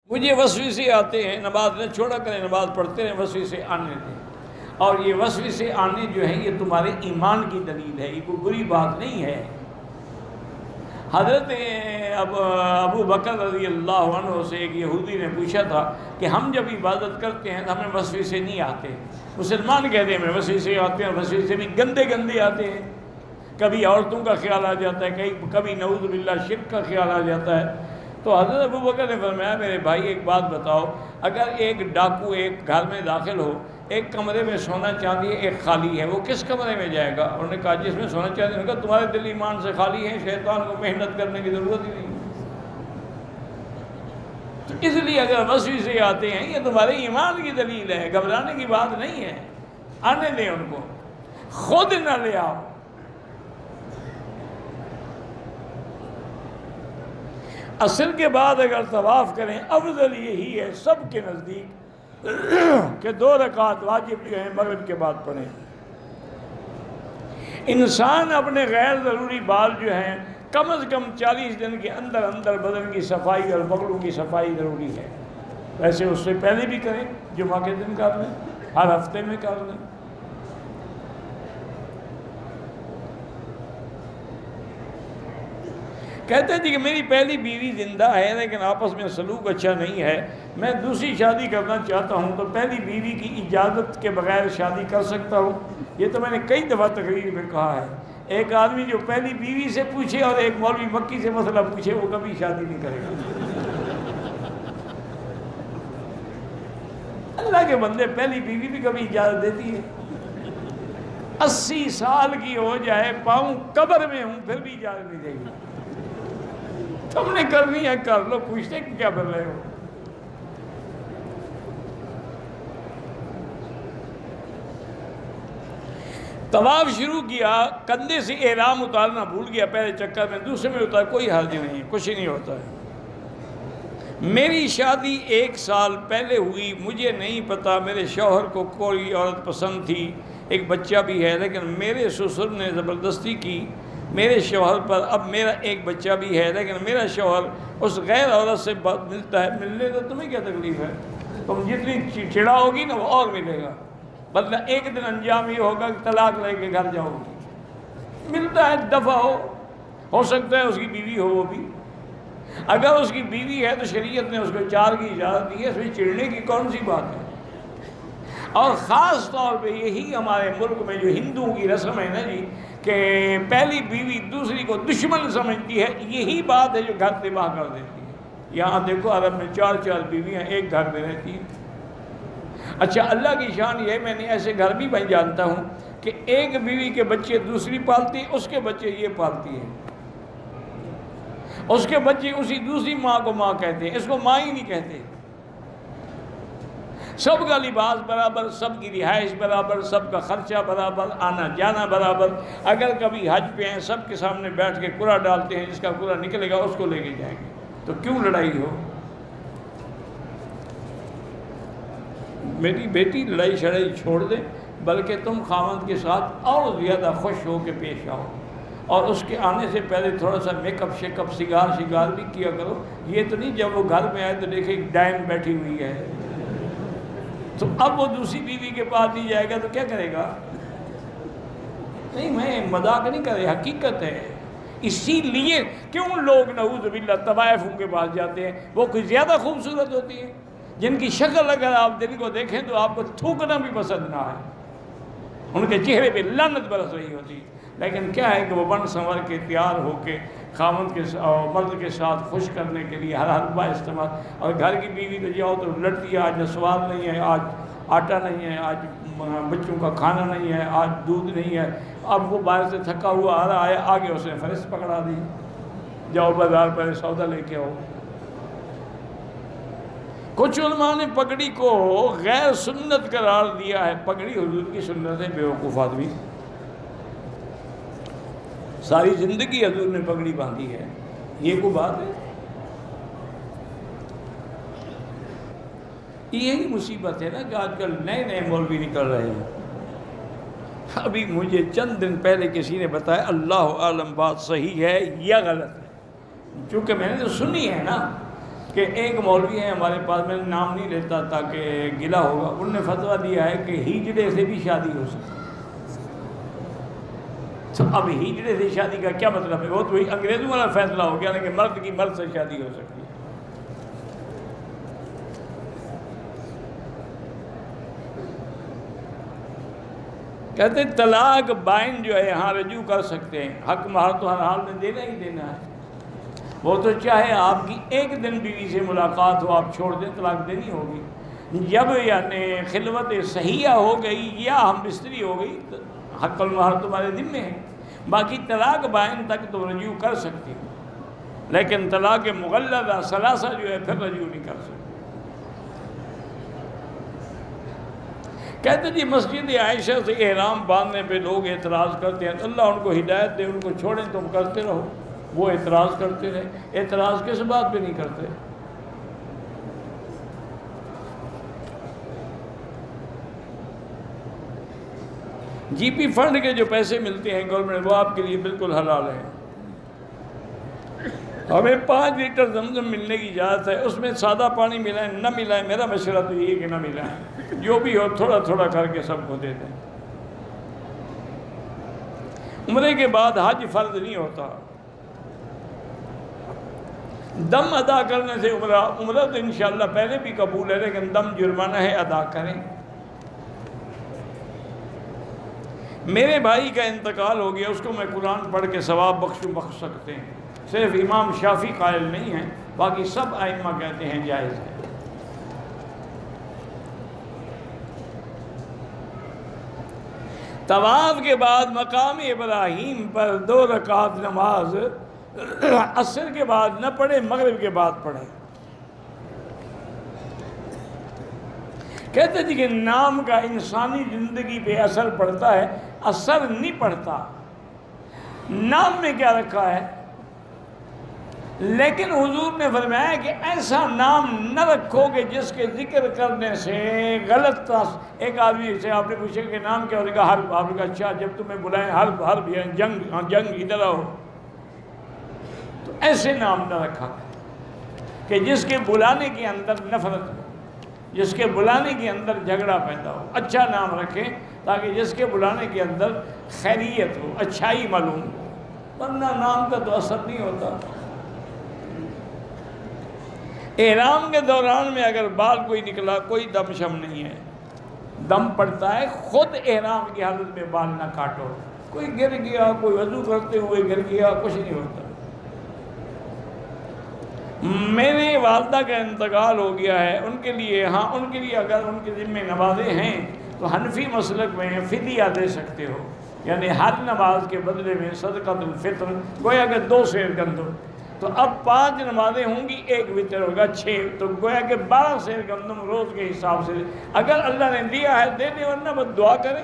مجھے وسوسے آتے ہیں، نماز نہ چھوڑا کریں، نماز پڑھتے رہیں، وسوسے آنے دیں۔ اور یہ وسوسے آنے جو ہیں یہ تمہارے ایمان کی دلیل ہے، یہ کوئی بری بات نہیں ہے۔ حضرت ابو بکر رضی اللہ عنہ سے ایک یہودی نے پوچھا تھا کہ ہم جب عبادت کرتے ہیں تو ہمیں وسوسے نہیں آتے؟ مسلمان کہتے ہیں ہمیں وسوسے آتے ہیں، وسوسے بھی گندے گندے آتے ہیں، کبھی عورتوں کا خیال آ جاتا ہے، کبھی نعوذ باللہ شرک کا خیال آ جاتا ہے۔ تو حضرت ابو بکر نے فرمایا میرے بھائی ایک بات بتاؤ، اگر ایک ڈاکو ایک گھر میں داخل ہو، ایک کمرے میں سونا چاندی ہے، ایک خالی ہے، وہ کس کمرے میں جائے گا؟ انہوں نے کہا جس میں سونا چاندی ہے۔ انہوں نے کہا تمہارے دل ایمان سے خالی ہیں، شیطان کو محنت کرنے کی ضرورت ہی نہیں۔ تو اس لیے اگر وسوسے آتے ہیں یہ تمہارے ایمان کی دلیل ہے، گھبرانے کی بات نہیں ہے، آنے دیں ان کو، خود نہ لے آؤ۔ اصل کے بعد اگر طواف کریں افضل یہی ہے سب کے نزدیک کہ 2 رکعت واجب جو ہیں مغرب کے بعد پڑھیں۔ انسان اپنے غیر ضروری بال جو ہیں کم از کم 40 دن کے اندر اندر بدن کی صفائی اور بغلوں کی صفائی ضروری ہے۔ ویسے اس سے پہلے بھی کریں، جمعہ کے دن کر لیں، ہر ہفتے میں کر لیں۔ کہتے تھے کہ میری پہلی بیوی زندہ ہے لیکن آپس میں سلوک اچھا نہیں ہے، میں دوسری شادی کرنا چاہتا ہوں، تو پہلی بیوی کی اجازت کے بغیر شادی کر سکتا ہوں؟ یہ تو میں نے کئی دفعہ تقریر میں کہا ہے، ایک آدمی جو پہلی بیوی سے پوچھے اور ایک مولوی مکی سے مسئلہ پوچھے وہ کبھی شادی نہیں کرے گا۔ اللہ کے بندے پہلی بیوی بھی کبھی اجازت دیتی ہے؟ 80 سال کی ہو جائے، پاؤں قبر میں ہوں، پھر بھی اجازت نہیں دے گی۔ تم نے کرنی ہے کر لو، پوچھتے کیا کر رہے ہو؟ طواف شروع کیا، کندھے سے احرام اتارنا بھول گیا پہلے چکر میں، دوسرے میں اتار، کوئی حرج نہیں ہے، کچھ نہیں ہوتا ہے۔ میری شادی 1 سال پہلے ہوئی، مجھے نہیں پتا میرے شوہر کو کوئی عورت پسند تھی، ایک بچہ بھی ہے، لیکن میرے سسر نے زبردستی کی میرے شوہر پر، اب میرا ایک بچہ بھی ہے لیکن میرا شوہر اس غیر عورت سے ملتا ہے، ملنے تو تمہیں کیا تکلیف ہے؟ تم جتنی چڑا ہوگی نا وہ اور ملے گا، بدلہ ایک دن انجام یہ ہوگا کہ طلاق لے کے گھر جاؤ گی۔ ملتا ہے، دفع ہو سکتا ہے اس کی بیوی ہو، وہ بھی اگر اس کی بیوی ہے تو شریعت نے اس کو 4 کی اجازت دی ہے، اس میں چڑنے کی کون سی بات ہے؟ اور خاص طور پہ یہی ہمارے ملک میں جو ہندوؤں کی رسم ہے نا جی، کہ پہلی بیوی دوسری کو دشمن سمجھتی ہے، یہی بات ہے جو گھر تباہ کر دیتی ہے۔ یہاں دیکھو عرب میں 4 بیویاں ایک گھر میں رہتی ہیں۔ اچھا اللہ کی شان یہ ہے، میں نے ایسے گھر بھی میں جانتا ہوں کہ ایک بیوی کے بچے دوسری پالتی ہے، اس کے بچے یہ پالتی ہے، اس کے بچے اسی دوسری ماں کو ماں کہتے ہیں، اس کو ماں ہی نہیں کہتے۔ سب کا لباس برابر، سب کی رہائش برابر، سب کا خرچہ برابر، آنا جانا برابر۔ اگر کبھی حج پہ ہیں سب کے سامنے بیٹھ کے قرعہ ڈالتے ہیں، جس کا قرعہ نکلے گا اس کو لے کے جائیں گے، تو کیوں لڑائی ہو؟ میری بیٹی لڑائی شڑائی چھوڑ دے، بلکہ تم خاوند کے ساتھ اور زیادہ خوش ہو کے پیش آؤ، اور اس کے آنے سے پہلے تھوڑا سا میک اپ شیک اپ شگار بھی کیا کرو۔ یہ تو نہیں جب وہ گھر میں آئے تو دیکھے ایک ڈائن بیٹھی ہوئی ہے، تو اب وہ دوسری بیوی کے پاس نہیں جائے گا تو کیا کرے گا؟ نہیں، میں مذاق نہیں کر رہا، حقیقت ہے۔ اسی لیے کیوں لوگ نعوذ باللہ طوائفوں کے پاس جاتے ہیں؟ وہ کوئی زیادہ خوبصورت ہوتی ہے، جن کی شکل اگر آپ دل کو دیکھیں تو آپ کو تھوکنا بھی پسند نہ ہے، ان کے چہرے پہ لعنت برس رہی ہوتی، لیکن کیا ہے کہ وہ بن سنور کے تیار ہو کے خاوند کے مرد کے ساتھ خوش کرنے کے لیے ہر حربہ استعمال۔ اور گھر کی بیوی تو جاؤ تو لڑتی ہے، آج نسوار نہیں ہے، آج آٹا نہیں ہے، آج بچوں کا کھانا نہیں ہے، آج دودھ نہیں ہے۔ اب وہ باہر سے تھکا ہوا آ رہا ہے، آگے اس نے فہرست پکڑا دی، جاؤ بازار پہلے سودا لے کے آؤ۔ کچھ علماء نے پگڑی کو غیر سنت قرار دیا ہے، پگڑی حضور کی سنت ہے، بیوقوف آدمی، ساری زندگی حضور نے پگڑی باندھی ہے، یہ کوئی بات ہے؟ یہی مصیبت ہے نا کہ آج کل نئے نئے مولوی نکل رہے ہیں۔ ابھی مجھے چند دن پہلے کسی نے بتایا، اللہ عالم بات صحیح ہے یا غلط ہے، چونکہ میں نے تو سنی ہے نا کہ کہ ایک مولوی ہے ہمارے پاس، میں نام نہیں لیتا تاکہ گلا ہوگا، انہوں نے فتویٰ دیا ہے کہ ہیجڑے سے بھی شادی ہو سکتی ہے۔ تو اب ہیجڑے سے شادی کا کیا مطلب ہے؟ وہ تو انگریزوں والا فیصلہ ہو گیا نا کہ مرد کی مرد سے شادی ہو سکتی ہے۔ کہتے ہیں طلاق بائن جو ہے یہاں رجوع کر سکتے ہیں، حق مہر تو ہر حال میں دینا ہی دینا ہے۔ وہ تو چاہے آپ کی ایک دن بیوی سے ملاقات ہو، آپ چھوڑ دیں، طلاق دینی ہوگی۔ جب یعنی خلوت صحیحہ ہو گئی یا ہم بستری ہو گئی تو حق المہر تمہارے ذمے ہے۔ باقی طلاق بائن تک تو رجوع کر سکتی ہو، لیکن طلاق مغلظہ ثلاثہ جو ہے پھر رجوع نہیں کر سکتی۔ کہتے جی مسجد عائشہ سے احرام باندھنے پہ لوگ اعتراض کرتے ہیں، اللہ ان کو ہدایت دے، ان کو چھوڑیں، تم کرتے رہو۔ وہ اعتراض کرتے رہے۔ اعتراض کس بات پہ نہیں کرتے؟ جی پی فنڈ کے جو پیسے ملتے ہیں گورنمنٹ، وہ آپ کے لیے بالکل حلال ہیں۔ ہمیں 5 لیٹر زمزم ملنے کی اجازت ہے، اس میں سادہ پانی ملا ہے نہ ملا ہے، میرا مشورہ تو یہ ہے کہ نہ ملا ہے، جو بھی ہو تھوڑا تھوڑا کر کے سب کو دے دیں۔ عمرے کے بعد حج فرض نہیں ہوتا، دم ادا کرنے سے عمرہ تو انشاءاللہ پہلے بھی قبول ہے، لیکن دم جرمانہ ہے، ادا کریں۔ میرے بھائی کا انتقال ہو گیا، اس کو میں قرآن پڑھ کے ثواب بخش سکتے ہیں، صرف امام شافعی قائل نہیں ہیں، باقی سب ائمہ کہتے ہیں جائز ہے۔ طواف کے بعد مقام ابراہیم پر 2 رکعت نماز عصر کے بعد نہ پڑھے، مغرب کے بعد پڑھے۔ کہتے ہیں کہ نام کا انسانی زندگی پہ اثر پڑتا ہے، اثر نہیں پڑتا۔ نام میں کیا رکھا ہے؟ لیکن حضور نے فرمایا کہ ایسا نام نہ رکھو کہ جس کے ذکر کرنے سے غلط ایک آدمی سے آپ نے پوچھا کہ نام کیا ہوگا؟ حرب۔ آپ نے کہا اچھا، جب تمہیں بلائیں حرب، حرب یعنی جنگ ادھر آؤ، تو ایسے نام نہ رکھا کہ جس کے بلانے کے اندر نفرت ہو، جس کے بلانے کے اندر جھگڑا پیدا ہو۔ اچھا نام رکھیں تاکہ جس کے بلانے کے اندر خیریت ہو، اچھائی معلوم ہو، ورنہ نام کا تو اثر نہیں ہوتا۔ احرام کے دوران میں اگر بال کوئی نکلا، کوئی دم شم نہیں ہے، دم پڑتا ہے، خود احرام کی حالت میں بال نہ کاٹو۔ کوئی گر گیا، کوئی وضو کرتے ہوئے گر گیا، کچھ نہیں ہوتا۔ میرے والدہ کا انتقال ہو گیا ہے، ان کے لیے اگر ان کے ذمہ نمازیں ہیں تو حنفی مسلک میں فدیہ دے سکتے ہو، یعنی ہر نماز کے بدلے میں صدقۃ الفطر، گویا کہ 2 سیر گندم۔ تو اب 5 نمازیں ہوں گی، 1 وتر ہوگا 6، تو گویا کہ 12 سیر گندم روز کے حساب سے، اگر اللہ نے دیا ہے دے دیں، ورنہ بس دعا کریں۔